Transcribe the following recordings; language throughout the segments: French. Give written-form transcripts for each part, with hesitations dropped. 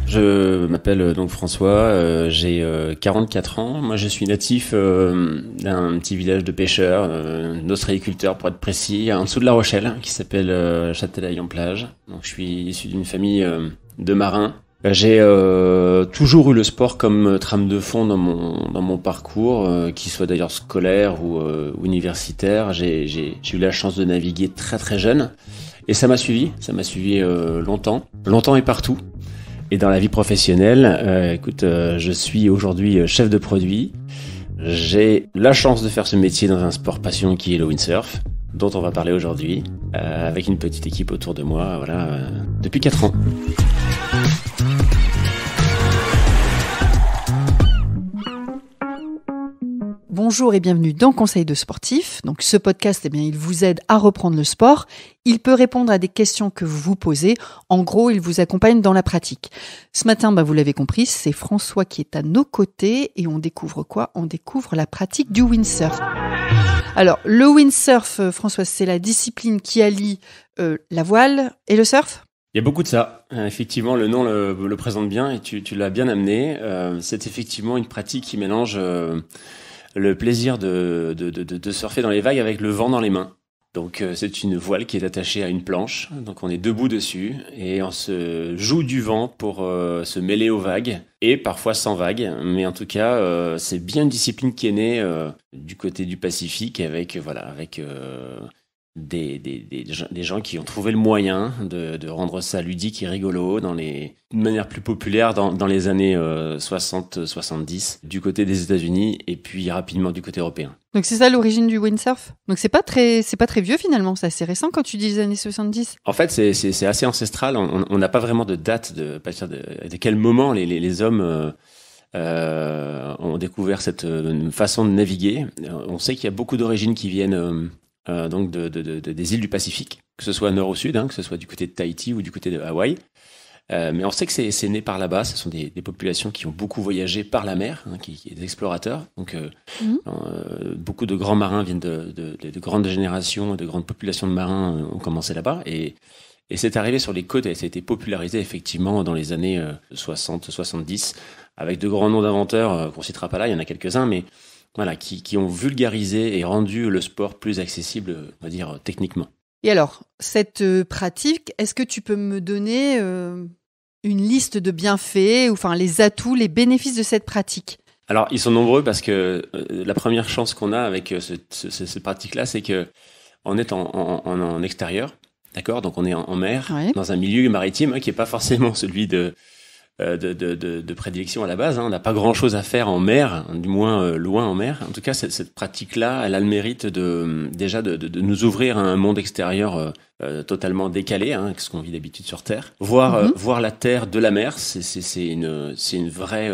Je m'appelle donc François, j'ai 44 ans. Moi, je suis natif d'un petit village de pêcheurs, d'ostréiculteurs pour être précis, en dessous de La Rochelle, qui s'appelle Châtelaillon-Plage. Donc, je suis issu d'une famille de marins. J'ai toujours eu le sport comme trame de fond dans mon parcours, qu'il soit d'ailleurs scolaire ou universitaire. J'ai eu la chance de naviguer très très jeune et ça m'a suivi longtemps et partout. Et dans la vie professionnelle, je suis aujourd'hui chef de produit. J'ai la chance de faire ce métier dans un sport passion qui est le windsurf, dont on va parler aujourd'hui, avec une petite équipe autour de moi, depuis 4 ans. Bonjour et bienvenue dans Conseil de sportif. Donc ce podcast, il vous aide à reprendre le sport. Il peut répondre à des questions que vous vous posez. En gros, il vous accompagne dans la pratique. Ce matin, vous l'avez compris, c'est François qui est à nos côtés et on découvre quoi ? On découvre la pratique du windsurf. Alors, le windsurf, François, c'est la discipline qui allie la voile et le surf ? Il y a beaucoup de ça. Effectivement, le nom le présente bien et tu l'as bien amené. C'est effectivement une pratique qui mélange le plaisir de surfer dans les vagues avec le vent dans les mains. Donc c'est une voile qui est attachée à une planche, donc on est debout dessus et on se joue du vent pour se mêler aux vagues et parfois sans vagues, mais en tout cas c'est bien une discipline qui est née du côté du Pacifique avec des gens qui ont trouvé le moyen de rendre ça ludique et rigolo de manière plus populaire dans les années 60-70 du côté des États-Unis et puis rapidement du côté européen. Donc c'est ça l'origine du windsurf. Donc c'est pas très vieux finalement, c'est assez récent quand tu dis les années 70. En fait c'est assez ancestral, on n'a pas vraiment de date de quel moment les hommes ont découvert cette façon de naviguer. On sait qu'il y a beaucoup d'origines qui viennent donc des îles du Pacifique, que ce soit nord ou sud, que ce soit du côté de Tahiti ou du côté de Hawaï. Mais on sait que c'est né par là-bas. Ce sont des populations qui ont beaucoup voyagé par la mer, des explorateurs. Donc, beaucoup de grands marins viennent de grandes générations, de grandes populations de marins ont commencé là-bas. Et c'est arrivé sur les côtes et ça a été popularisé effectivement dans les années 60-70 avec de grands noms d'inventeurs qu'on ne citera pas là. Il y en a quelques-uns, mais voilà, qui ont vulgarisé et rendu le sport plus accessible, on va dire, techniquement. Et alors, cette pratique, est-ce que tu peux me donner une liste de bienfaits, enfin les atouts, les bénéfices de cette pratique ? Alors, ils sont nombreux parce que la première chance qu'on a avec cette pratique-là, c'est qu'on est en extérieur, d'accord ? Donc, on est en mer, ouais, dans un milieu maritime qui n'est pas forcément celui de prédilection à la base. On n'a pas grand-chose à faire en mer, du moins loin en mer. En tout cas, cette pratique-là, elle a le mérite de nous ouvrir à un monde extérieur totalement décalé, ce qu'on vit d'habitude sur Terre. Voir la Terre de la mer, c'est une vraie,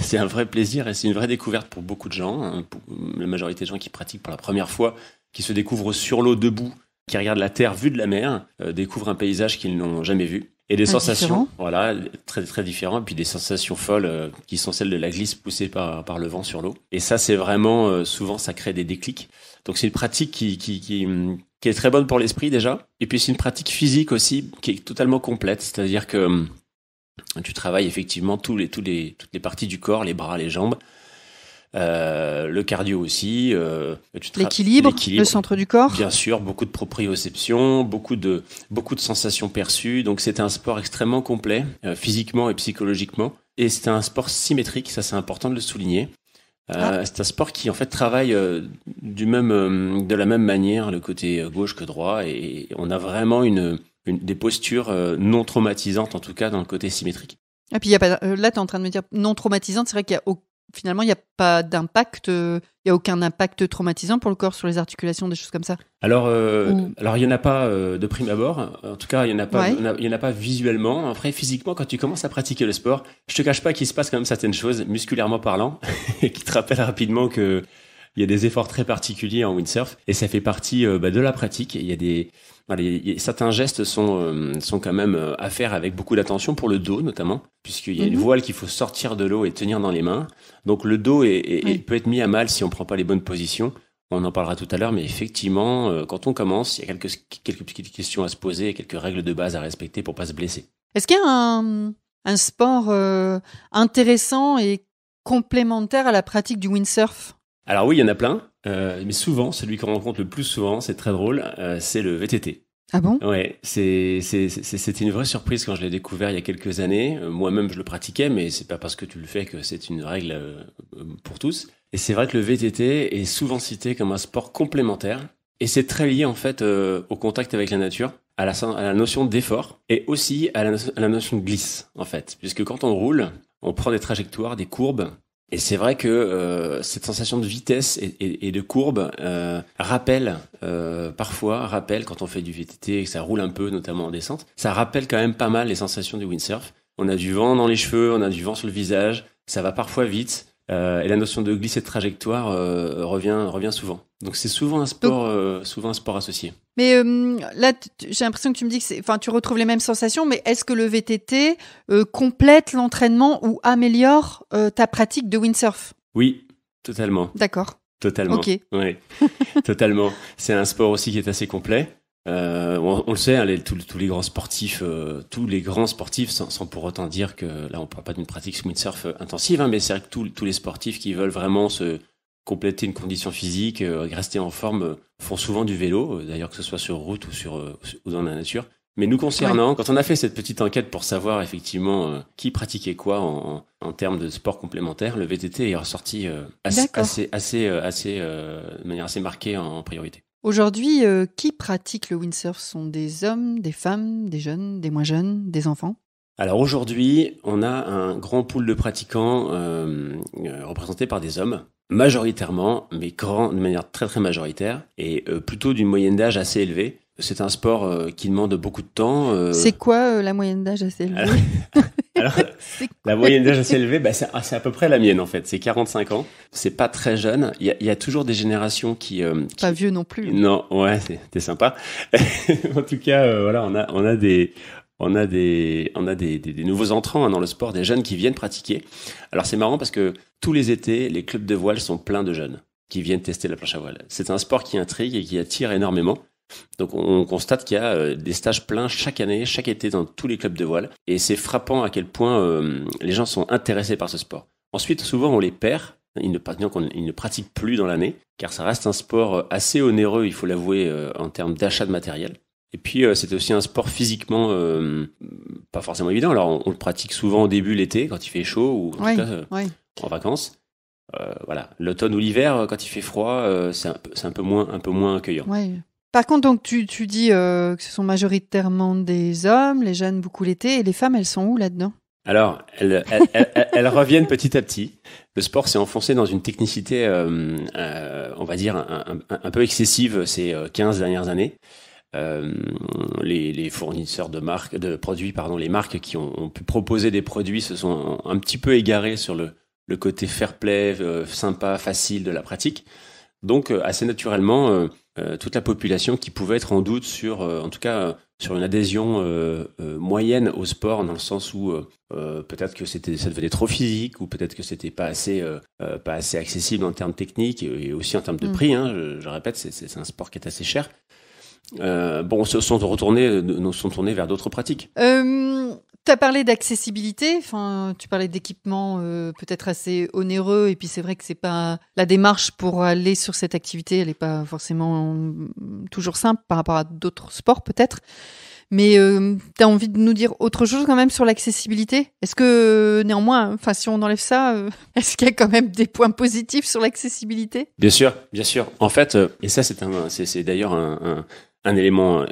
c'est un vrai plaisir et c'est une vraie découverte pour beaucoup de gens. Pour la majorité des gens qui pratiquent pour la première fois, qui se découvrent sur l'eau debout, qui regardent la Terre vue de la mer, découvrent un paysage qu'ils n'ont jamais vu. Et des sensations, très, très différentes, et puis des sensations folles qui sont celles de la glisse poussée par le vent sur l'eau. Et ça, c'est vraiment, souvent, ça crée des déclics. Donc, c'est une pratique qui est très bonne pour l'esprit déjà. Et puis, c'est une pratique physique aussi qui est totalement complète. C'est-à-dire que tu travailles effectivement toutes les parties du corps, les bras, les jambes. Le cardio aussi, l'équilibre, le centre du corps. Bien sûr, beaucoup de proprioception, beaucoup de sensations perçues. Donc c'est un sport extrêmement complet, physiquement et psychologiquement. Et c'est un sport symétrique, ça c'est important de le souligner. C'est un sport qui en fait travaille de la même manière le côté gauche que droit. Et on a vraiment des postures non traumatisantes, en tout cas dans le côté symétrique. Et puis là, tu es en train de me dire non traumatisante, c'est vrai qu'il y a finalement, il n'y a pas d'impact, il n'y a aucun impact traumatisant pour le corps sur les articulations, des choses comme ça. Alors, il n'y en a pas de prime abord. En tout cas, il n'y en a pas, il y en a pas visuellement. Après, physiquement, quand tu commences à pratiquer le sport, je te cache pas qu'il se passe quand même certaines choses, musculairement parlant, et qui te rappellent rapidement que il y a des efforts très particuliers en windsurf, et ça fait partie de la pratique. Il y a certains gestes sont quand même à faire avec beaucoup d'attention pour le dos notamment, puisqu'il y a une voile qu'il faut sortir de l'eau et tenir dans les mains. Donc le dos peut être mis à mal si on ne prend pas les bonnes positions. On en parlera tout à l'heure, mais effectivement, quand on commence, il y a quelques petites questions à se poser et quelques règles de base à respecter pour ne pas se blesser. Est-ce qu'il y a un sport intéressant et complémentaire à la pratique du windsurf? Alors oui, il y en a plein, mais souvent, celui qu'on rencontre le plus souvent, c'est très drôle, c'est le VTT. Ah bon? Ouais, c'était une vraie surprise quand je l'ai découvert il y a quelques années. Moi-même, je le pratiquais, mais c'est pas parce que tu le fais que c'est une règle pour tous. Et c'est vrai que le VTT est souvent cité comme un sport complémentaire. Et c'est très lié, en fait, au contact avec la nature, à la notion d'effort, et aussi à la notion de glisse, en fait. Puisque quand on roule, on prend des trajectoires, des courbes. Et c'est vrai que cette sensation de vitesse et de courbe rappelle quand on fait du VTT et que ça roule un peu, notamment en descente, ça rappelle quand même pas mal les sensations du windsurf. On a du vent dans les cheveux, on a du vent sur le visage, ça va parfois vite, et la notion de glisse et de trajectoire revient souvent. Donc c'est souvent un sport associé. Mais là, j'ai l'impression que tu me dis que tu retrouves les mêmes sensations, mais est-ce que le VTT complète l'entraînement ou améliore ta pratique de windsurf? Oui, totalement. D'accord. Totalement. Ok. Oui, totalement. C'est un sport aussi qui est assez complet. On le sait, hein, tous les grands sportifs, sans pour autant dire que là on parle pas d'une pratique windsurf intensive, hein, mais c'est vrai que tous les sportifs qui veulent vraiment se compléter une condition physique, rester en forme, font souvent du vélo, d'ailleurs que ce soit sur route ou dans la nature. Mais nous concernant, quand on a fait cette petite enquête pour savoir effectivement qui pratiquait quoi en termes de sport complémentaire, le VTT est ressorti de manière assez marquée en priorité. Aujourd'hui, qui pratique le windsurf? Ce sont des hommes, des femmes, des jeunes, des moins jeunes, des enfants? Alors aujourd'hui, on a un grand pool de pratiquants représentés par des hommes, majoritairement, mais de manière très très majoritaire, et plutôt d'une moyenne d'âge assez élevée. C'est un sport qui demande beaucoup de temps. C'est quoi la moyenne d'âge assez élevée? Alors la moyenne d'âge assez élevée, c'est à peu près la mienne en fait, c'est 45 ans. C'est pas très jeune. Il y a toujours des générations qui pas vieux non plus. Non, ouais, c'était sympa. En tout cas, voilà, on a des nouveaux entrants dans le sport, des jeunes qui viennent pratiquer. Alors c'est marrant parce que tous les étés, les clubs de voile sont pleins de jeunes qui viennent tester la planche à voile. C'est un sport qui intrigue et qui attire énormément. Donc on constate qu'il y a des stages pleins chaque année, chaque été dans tous les clubs de voile. Et c'est frappant à quel point les gens sont intéressés par ce sport. Ensuite, souvent on les perd. Ils ne pratiquent plus dans l'année, car ça reste un sport assez onéreux, il faut l'avouer, en termes d'achat de matériel. Et puis, c'est aussi un sport physiquement pas forcément évident. Alors, on le pratique souvent au début l'été, quand il fait chaud, ou en tout cas en vacances. Voilà, l'automne ou l'hiver, quand il fait froid, c'est un peu moins accueillant. Ouais. Par contre, donc tu dis que ce sont majoritairement des hommes, les jeunes beaucoup l'été, et les femmes, elles sont où là-dedans? Alors, elles reviennent petit à petit. Le sport s'est enfoncé dans une technicité, on va dire, un peu excessive ces 15 dernières années. Les fournisseurs de produits, les marques qui ont pu proposer des produits se sont un petit peu égarés sur le côté fair play, sympa, facile de la pratique. Donc, assez naturellement, toute la population qui pouvait être en doute en tout cas, sur une adhésion moyenne au sport, dans le sens où peut-être que ça devenait trop physique, ou peut-être que c'était pas assez accessible en termes techniques et aussi en termes de prix. Hein, je répète, c'est un sport qui est assez cher. Se sont tournés vers d'autres pratiques. Tu as parlé d'accessibilité, tu parlais d'équipements peut-être assez onéreux, et puis c'est vrai que c'est pas la démarche pour aller sur cette activité, elle n'est pas forcément toujours simple par rapport à d'autres sports peut-être. Mais tu as envie de nous dire autre chose quand même sur l'accessibilité? Est-ce que néanmoins, si on enlève ça, est-ce qu'il y a quand même des points positifs sur l'accessibilité? Bien sûr. En fait, et ça c'est d'ailleurs un élément,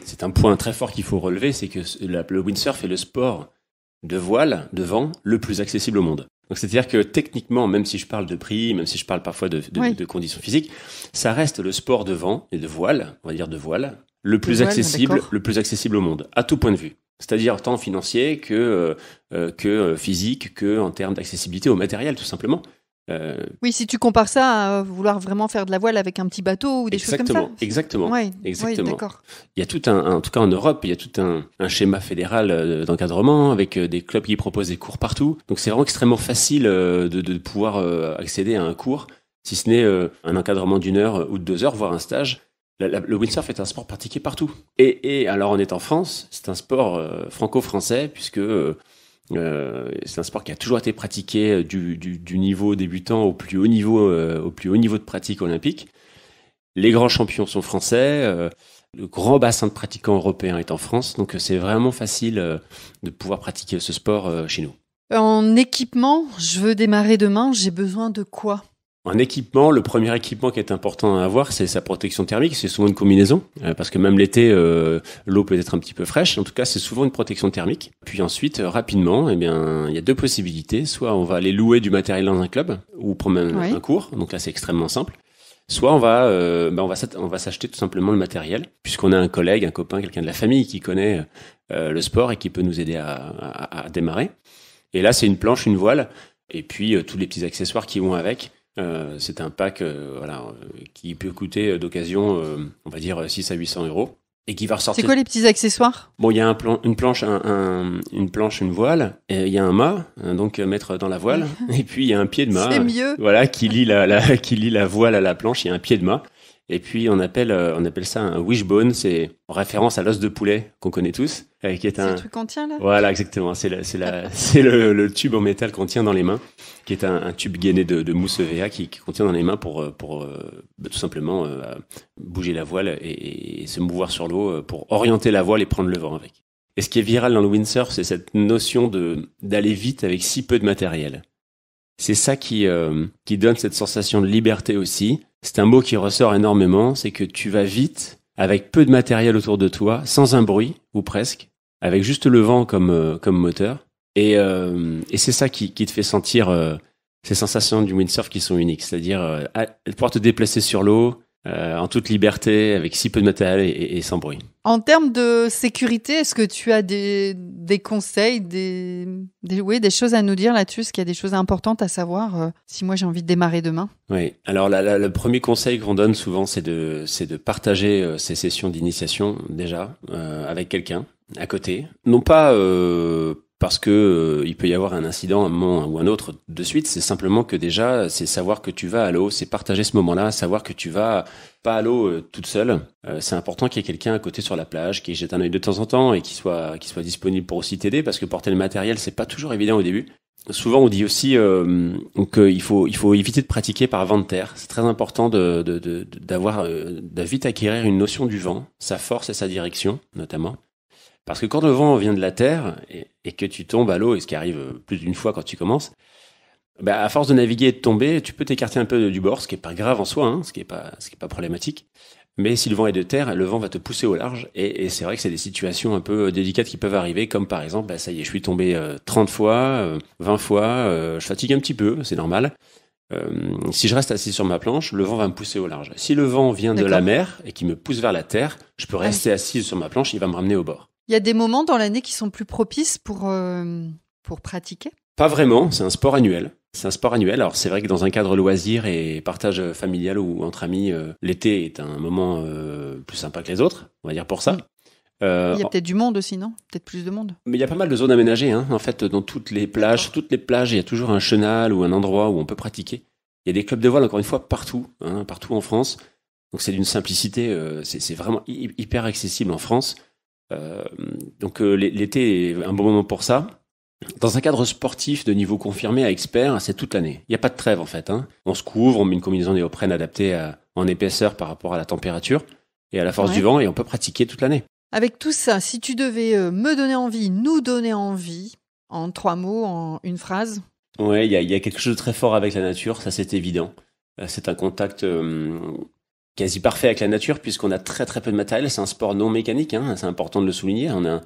c'est un point très fort qu'il faut relever, c'est que le windsurf est le sport de voile, de vent, le plus accessible au monde. Donc c'est-à-dire que techniquement, même si je parle de prix, même si je parle parfois de conditions physiques, ça reste le sport de vent et de voile, on va dire de voile, le plus accessible au monde, à tout point de vue. C'est-à-dire tant financier que physique, que en termes d'accessibilité au matériel, tout simplement. Oui, si tu compares ça à vouloir vraiment faire de la voile avec un petit bateau ou des choses comme ça. Exactement. Oui, d'accord. Il y a en tout cas en Europe, il y a tout un schéma fédéral d'encadrement avec des clubs qui proposent des cours partout. Donc c'est vraiment extrêmement facile de pouvoir accéder à un cours, si ce n'est un encadrement d'1 heure ou de 2 heures, voire un stage. Le windsurf est un sport pratiqué partout. Et alors, on est en France, c'est un sport franco-français, puisque c'est un sport qui a toujours été pratiqué du niveau débutant au plus haut niveau de pratique olympique. Les grands champions sont français. Le grand bassin de pratiquants européens est en France. Donc, c'est vraiment facile de pouvoir pratiquer ce sport chez nous. En équipement, je veux démarrer demain. J'ai besoin de quoi ? En équipement, le premier équipement qui est important à avoir, c'est sa protection thermique. C'est souvent une combinaison, parce que même l'été, l'eau peut être un petit peu fraîche. En tout cas, c'est souvent une protection thermique. Puis ensuite, rapidement, il y a 2 possibilités. Soit on va aller louer du matériel dans un club ou prendre un cours. Donc là, c'est extrêmement simple. Soit on va s'acheter tout simplement le matériel, puisqu'on a un collègue, un copain, quelqu'un de la famille qui connaît le sport et qui peut nous aider à démarrer. Et là, c'est une planche, une voile, et puis tous les petits accessoires qui vont avec. C'est un pack qui peut coûter d'occasion, on va dire 600 à 800 euros, et qui va ressortir. C'est quoi les petits accessoires ? Bon, il y a une planche, une voile, et il y a un mât, donc mettre dans la voile, et puis il y a un pied de mât. C'est mieux. Voilà, qui lie la voile à la planche. Il y a un pied de mât. Et puis on appelle ça un wishbone, c'est en référence à l'os de poulet qu'on connaît tous, qui est le truc qu'on tient là. Voilà, exactement. C'est le tube en métal qu'on tient dans les mains, qui est un tube gainé de mousse EVA qui contient dans les mains pour tout simplement bouger la voile et se mouvoir sur l'eau pour orienter la voile et prendre le vent avec. Et ce qui est viral dans le windsurf, c'est cette notion d'aller vite avec si peu de matériel. C'est ça qui donne cette sensation de liberté aussi. C'est un mot qui ressort énormément, c'est que tu vas vite, avec peu de matériel autour de toi, sans un bruit, ou presque, avec juste le vent comme moteur. Et c'est ça qui te fait sentir ces sensations du windsurf qui sont uniques. C'est-à-dire pouvoir te déplacer sur l'eau en toute liberté, avec si peu de matériel et sans bruit. En termes de sécurité, est-ce que tu as des conseils, des choses à nous dire là-dessus ? Est-ce qu'il y a des choses importantes à savoir si moi j'ai envie de démarrer demain ? Oui. Alors le premier conseil qu'on donne souvent, c'est de partager ces sessions d'initiation déjà avec quelqu'un à côté. Non pas parce que il peut y avoir un incident à un moment ou un autre de suite, c'est simplement que déjà, c'est savoir que tu vas à l'eau, c'est partager ce moment-là, savoir que tu vas pas à l'eau toute seule. C'est important qu'il y ait quelqu'un à côté sur la plage, qui jette un œil de temps en temps et qui soit disponible pour aussi t'aider, parce que porter le matériel, c'est pas toujours évident au début. Souvent, on dit aussi qu'il faut éviter de pratiquer par vent de terre. C'est très important de vite acquérir une notion du vent, sa force et sa direction, notamment. Parce que quand le vent vient de la terre et que tu tombes à l'eau, et ce qui arrive plus d'une fois quand tu commences, à force de naviguer et de tomber, tu peux t'écarter un peu du bord, ce qui est pas grave en soi, hein, ce qui est pas problématique. Mais si le vent est de terre, le vent va te pousser au large, et c'est vrai que c'est des situations un peu délicates qui peuvent arriver, comme par exemple, ça y est, je suis tombé 30 fois, 20 fois, je fatigue un petit peu, c'est normal. Si je reste assis sur ma planche, le vent va me pousser au large. Si le vent vient de la mer et qui me pousse vers la terre, je peux rester assis sur ma planche, il va me ramener au bord. Il y a des moments dans l'année qui sont plus propices pour pratiquer ? Pas vraiment, c'est un sport annuel. Alors c'est vrai que dans un cadre loisir et partage familial ou entre amis, l'été est un moment plus sympa que les autres, on va dire pour ça. Il y a peut-être du monde aussi, non ? Peut-être plus de monde. Mais il y a pas mal de zones aménagées, hein. En fait, dans toutes les plages, il y a toujours un chenal ou un endroit où on peut pratiquer. Il y a des clubs de voile, encore une fois, partout en France. Donc c'est d'une simplicité, c'est vraiment hyper accessible en France. Donc l'été est un bon moment pour ça. Dans un cadre sportif de niveau confirmé à expert, c'est toute l'année. Il n'y a pas de trêve en fait, hein. On se couvre, on met une combinaison néoprène adaptée en épaisseur par rapport à la température et à la force du vent, et on peut pratiquer toute l'année. Avec tout ça, si tu devais me donner envie, nous donner envie, en 3 mots, en une phrase. Ouais, il y a quelque chose de très fort avec la nature, ça c'est évident. C'est un contact quasi parfait avec la nature, puisqu'on a très très peu de matériel. C'est un sport non mécanique, hein, c'est important de le souligner. On a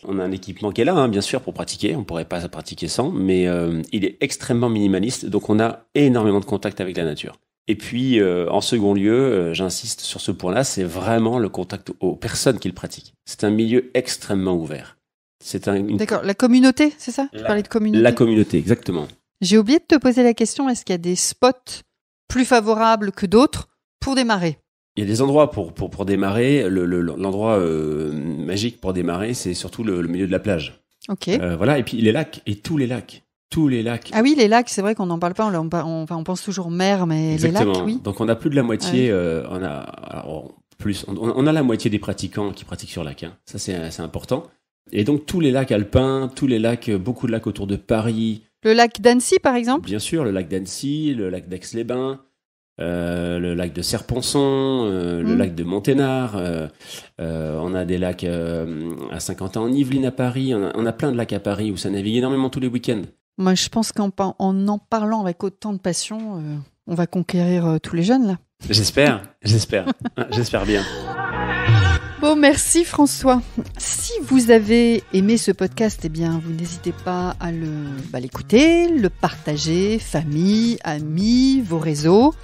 un équipement qui est là, hein, bien sûr, pour pratiquer. On pourrait pas pratiquer sans, mais il est extrêmement minimaliste, donc on a énormément de contact avec la nature. Et puis, en second lieu, j'insiste sur ce point-là, c'est vraiment le contact aux personnes qui le pratiquent. C'est un milieu extrêmement ouvert. D'accord, la communauté, c'est ça ? Tu parlais de communauté ? La communauté, exactement. J'ai oublié de te poser la question, est-ce qu'il y a des spots plus favorables que d'autres pour démarrer ? Il y a des endroits pour démarrer. L'endroit magique pour démarrer, c'est surtout le milieu de la plage. Ok. Voilà, et puis les lacs, et tous les lacs. Ah oui, les lacs, c'est vrai qu'on n'en parle pas, on pense toujours mer, mais exactement. Les lacs, oui. Donc on a plus de la moitié, plus. On a la moitié des pratiquants qui pratiquent sur lac. Hein. Ça, c'est important. Et donc, tous les lacs alpins, beaucoup de lacs autour de Paris. Le lac d'Annecy, par exemple ? Bien sûr, le lac d'Annecy, le lac d'Aix-les-Bains, le lac de Serponçon, le lac de Monténard. On a des lacs à Saint-Quentin, en Yvelines à Paris. On a plein de lacs à Paris où ça navigue énormément tous les week-ends. Moi, je pense qu'en en parlant avec autant de passion, on va conquérir tous les jeunes, là. J'espère bien. Bon, merci François. Si vous avez aimé ce podcast, eh bien, vous n'hésitez pas à l'écouter, le partager, famille, amis, vos réseaux.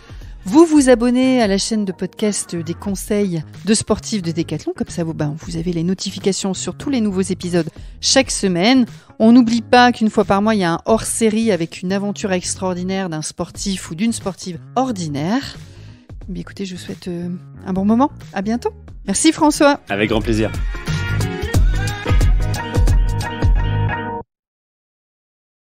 Vous abonnez à la chaîne de podcast des conseils de sportifs de Décathlon. Comme ça, vous avez les notifications sur tous les nouveaux épisodes chaque semaine. On n'oublie pas qu'une fois par mois, il y a un hors-série avec une aventure extraordinaire d'un sportif ou d'une sportive ordinaire. Mais écoutez, je vous souhaite un bon moment. À bientôt. Merci François. Avec grand plaisir.